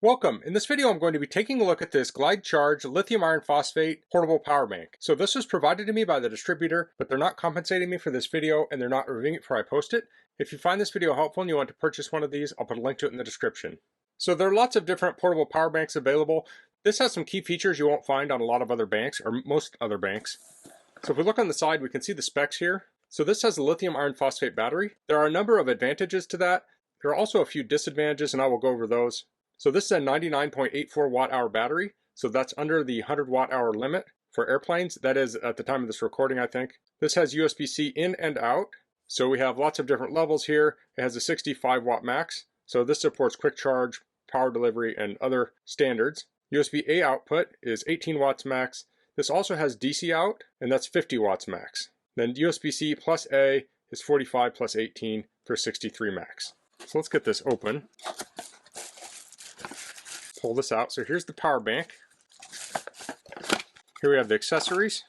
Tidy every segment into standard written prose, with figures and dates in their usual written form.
Welcome. In this video, I'm going to be taking a look at this Glydcharge lithium iron phosphate portable power bank. So this was provided to me by the distributor, but they're not compensating me for this video and they're not reviewing it before I post it. If you find this video helpful and you want to purchase one of these, I'll put a link to it in the description. So there are lots of different portable power banks available. This has some key features you won't find on a lot of other banks, or most other banks. So if we look on the side, we can see the specs here. So this has a lithium iron phosphate battery. There are a number of advantages to that. There are also a few disadvantages, and I will go over those. So this is a 99.84 watt hour battery. So that's under the 100 watt hour limit for airplanes. That is at the time of this recording, I think. This has USB-C in and out. So we have lots of different levels here. It has a 65 watt max. So this supports quick charge, power delivery, and other standards. USB-A output is 18 watts max. This also has DC out, and that's 50 watts max. Then USB-C plus A is 45 plus 18 for 63 max. So let's get this open. Pull this out. So here's the power bank. Here we have the accessories.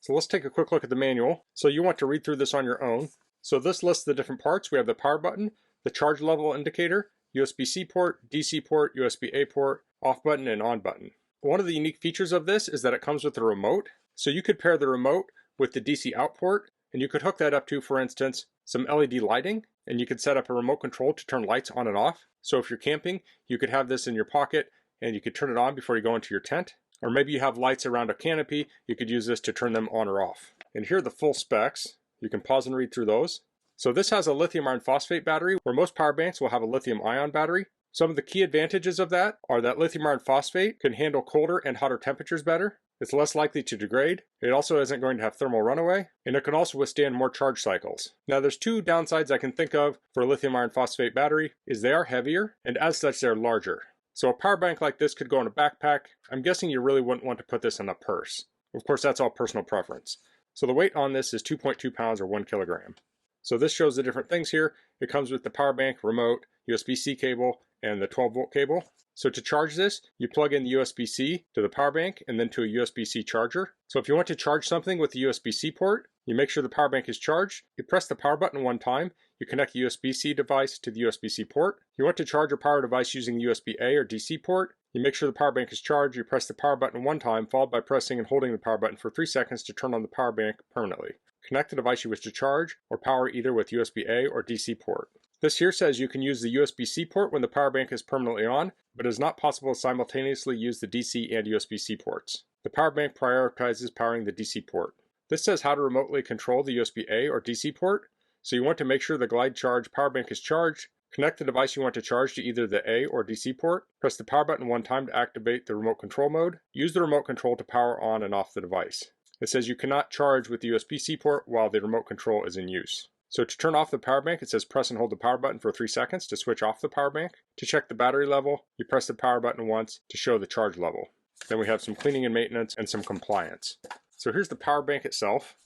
So let's take a quick look at the manual. So you want to read through this on your own. So this lists the different parts. We have the power button, the charge level indicator, USB-C port, DC port, USB-A port, off button, and on button. One of the unique features of this is that it comes with a remote. So you could pair the remote with the DC out port, and you could hook that up to, for instance, some LED lighting, and you could set up a remote control to turn lights on and off. So if you're camping, you could have this in your pocket and you could turn it on before you go into your tent. Or maybe you have lights around a canopy, you could use this to turn them on or off. And here are the full specs. You can pause and read through those. So this has a lithium iron phosphate battery, where most power banks will have a lithium ion battery. Some of the key advantages of that are that lithium iron phosphate can handle colder and hotter temperatures better. It's less likely to degrade. It also isn't going to have thermal runaway, and it can also withstand more charge cycles. Now there's two downsides I can think of for a lithium iron phosphate battery, is they are heavier, and as such they're larger. So a power bank like this could go in a backpack. I'm guessing you really wouldn't want to put this in a purse. Of course, that's all personal preference. So the weight on this is 2.2 pounds or 1 kilogram. So this shows the different things here. It comes with the power bank, remote, USB-C cable, and the 12-volt cable. So to charge this, you plug in the USB-C to the power bank and then to a USB-C charger. So if you want to charge something with the USB-C port, you make sure the power bank is charged. You press the power button one time. You connect the USB-C device to the USB-C port. If you want to charge your power device using the USB-A or DC port, you make sure the power bank is charged. You press the power button one time, followed by pressing and holding the power button for 3 seconds to turn on the power bank permanently. Connect the device you wish to charge or power either with USB-A or DC port. This here says you can use the USB-C port when the power bank is permanently on, but it is not possible to simultaneously use the DC and USB-C ports. The power bank prioritizes powering the DC port. This says how to remotely control the USB-A or DC port. So you want to make sure the Glydcharge power bank is charged. Connect the device you want to charge to either the A or DC port. Press the power button one time to activate the remote control mode. Use the remote control to power on and off the device. It says you cannot charge with the USB-C port while the remote control is in use. So to turn off the power bank, it says press and hold the power button for 3 seconds to switch off the power bank. To check the battery level, you press the power button once to show the charge level. Then we have some cleaning and maintenance and some compliance. So here's the power bank itself.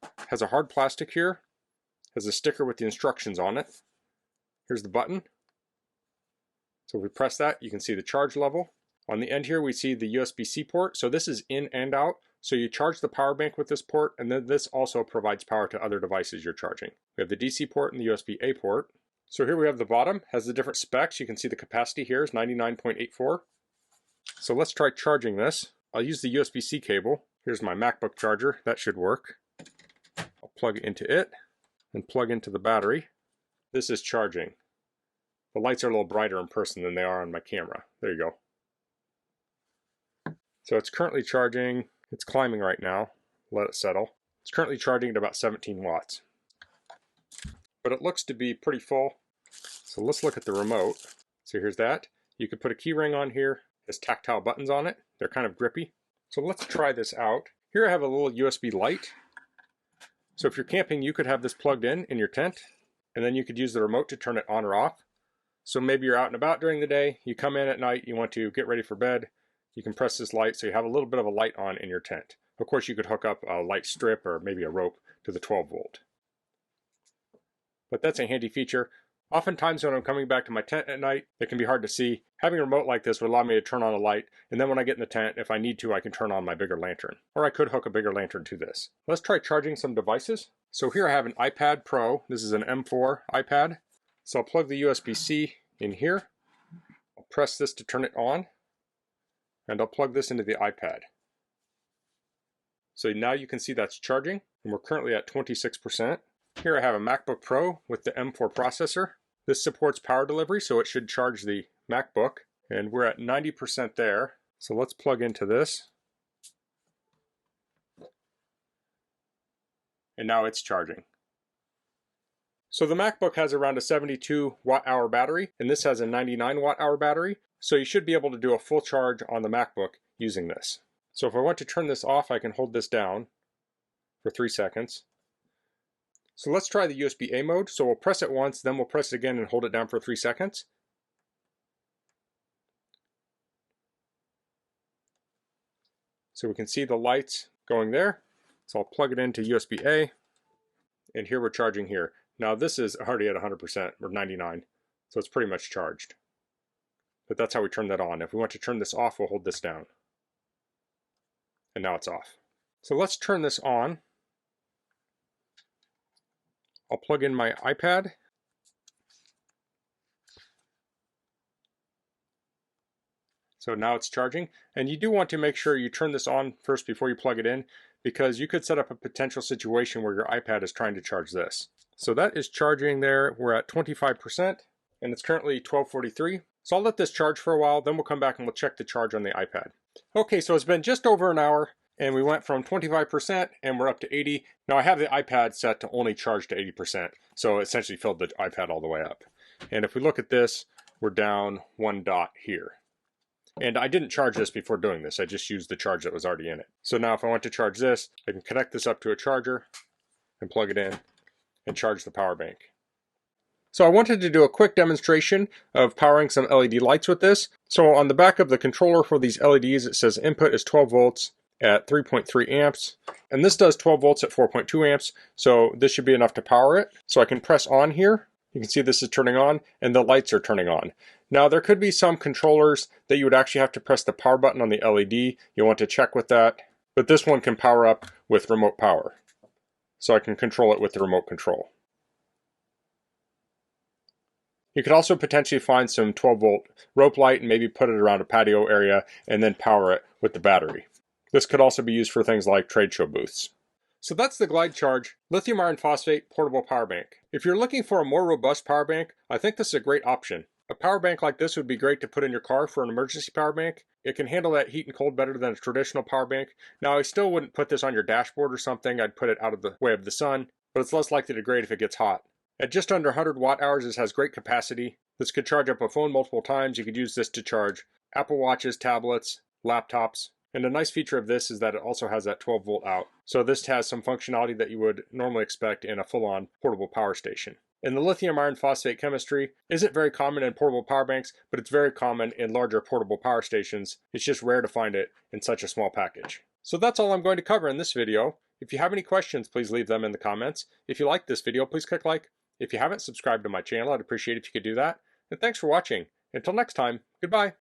It has a hard plastic here. It has a sticker with the instructions on it. Here's the button. So if we press that, you can see the charge level. On the end here, we see the USB-C port. So this is in and out. So you charge the power bank with this port, and then this also provides power to other devices you're charging. We have the DC port and the USB-A port. So here we have the bottom, has the different specs. You can see the capacity here is 99.84. So let's try charging this. I'll use the USB-C cable. Here's my MacBook charger. That should work. I'll plug into it and plug into the battery. This is charging. The lights are a little brighter in person than they are on my camera. There you go. So it's currently charging. It's climbing right now. Let it settle. It's currently charging at about 17 watts. But it looks to be pretty full. So let's look at the remote. So here's that. You could put a key ring on here. It has tactile buttons on it. They're kind of grippy. So let's try this out. Here I have a little USB light. So if you're camping, you could have this plugged in your tent, and then you could use the remote to turn it on or off. So maybe you're out and about during the day, you come in at night, you want to get ready for bed, you can press this light so you have a little bit of a light on in your tent. Of course, you could hook up a light strip or maybe a rope to the 12 volt. But that's a handy feature. Oftentimes when I'm coming back to my tent at night, it can be hard to see. Having a remote like this would allow me to turn on a light, and then when I get in the tent, if I need to, I can turn on my bigger lantern. Or I could hook a bigger lantern to this. Let's try charging some devices. So here I have an iPad Pro. This is an M4 iPad. So I'll plug the USB-C in here. press this to turn it on, and I'll plug this into the iPad. So now you can see that's charging, and we're currently at 26%. Here I have a MacBook Pro with the M4 processor. This supports power delivery, so it should charge the MacBook, and we're at 90% there. So let's plug into this. And now it's charging. So the MacBook has around a 72 watt-hour battery, and this has a 99 watt-hour battery, so you should be able to do a full charge on the MacBook using this. So if I want to turn this off, I can hold this down for 3 seconds. So let's try the USB-A mode. So we'll press it once, then we'll press it again and hold it down for 3 seconds. So we can see the lights going there. So I'll plug it into USB-A, and here we're charging here. Now this is already at 100% or 99, so it's pretty much charged. But that's how we turn that on. If we want to turn this off, we'll hold this down. And now it's off. So let's turn this on. I'll plug in my iPad. So now it's charging, and you do want to make sure you turn this on first before you plug it in, because you could set up a potential situation where your iPad is trying to charge this. So that is charging there. We're at 25%, and it's currently 12:43. So I'll let this charge for a while, then we'll come back and we'll check the charge on the iPad. Okay, so it's been just over an hour, and we went from 25% and we're up to 80. Now I have the iPad set to only charge to 80%, so it essentially filled the iPad all the way up. And if we look at this, we're down 1 dot here. And I didn't charge this before doing this, I just used the charge that was already in it. So now if I want to charge this, I can connect this up to a charger and plug it in and charge the power bank. So I wanted to do a quick demonstration of powering some LED lights with this. So on the back of the controller for these LEDs, it says input is 12 volts at 3.3 amps. And this does 12 volts at 4.2 amps. So this should be enough to power it. So I can press on here. You can see this is turning on and the lights are turning on. Now there could be some controllers that you would actually have to press the power button on the LED. You'll want to check with that. But this one can power up with remote power. So I can control it with the remote control. You could also potentially find some 12 volt rope light and maybe put it around a patio area and then power it with the battery. This could also be used for things like trade show booths. So that's the Glydcharge lithium iron phosphate portable power bank. If you're looking for a more robust power bank, I think this is a great option. A power bank like this would be great to put in your car for an emergency power bank. It can handle that heat and cold better than a traditional power bank. Now I still wouldn't put this on your dashboard or something. I'd put it out of the way of the sun, but it's less likely to degrade if it gets hot. At just under 100 watt hours, this has great capacity. This could charge up a phone multiple times. You could use this to charge Apple Watches, tablets, laptops. And a nice feature of this is that it also has that 12 volt out. So this has some functionality that you would normally expect in a full-on portable power station. And the lithium iron phosphate chemistry isn't very common in portable power banks, but it's very common in larger portable power stations. It's just rare to find it in such a small package. So that's all I'm going to cover in this video. If you have any questions, please leave them in the comments. If you like this video, please click like. If you haven't subscribed to my channel, I'd appreciate it if you could do that. And thanks for watching. Until next time, goodbye.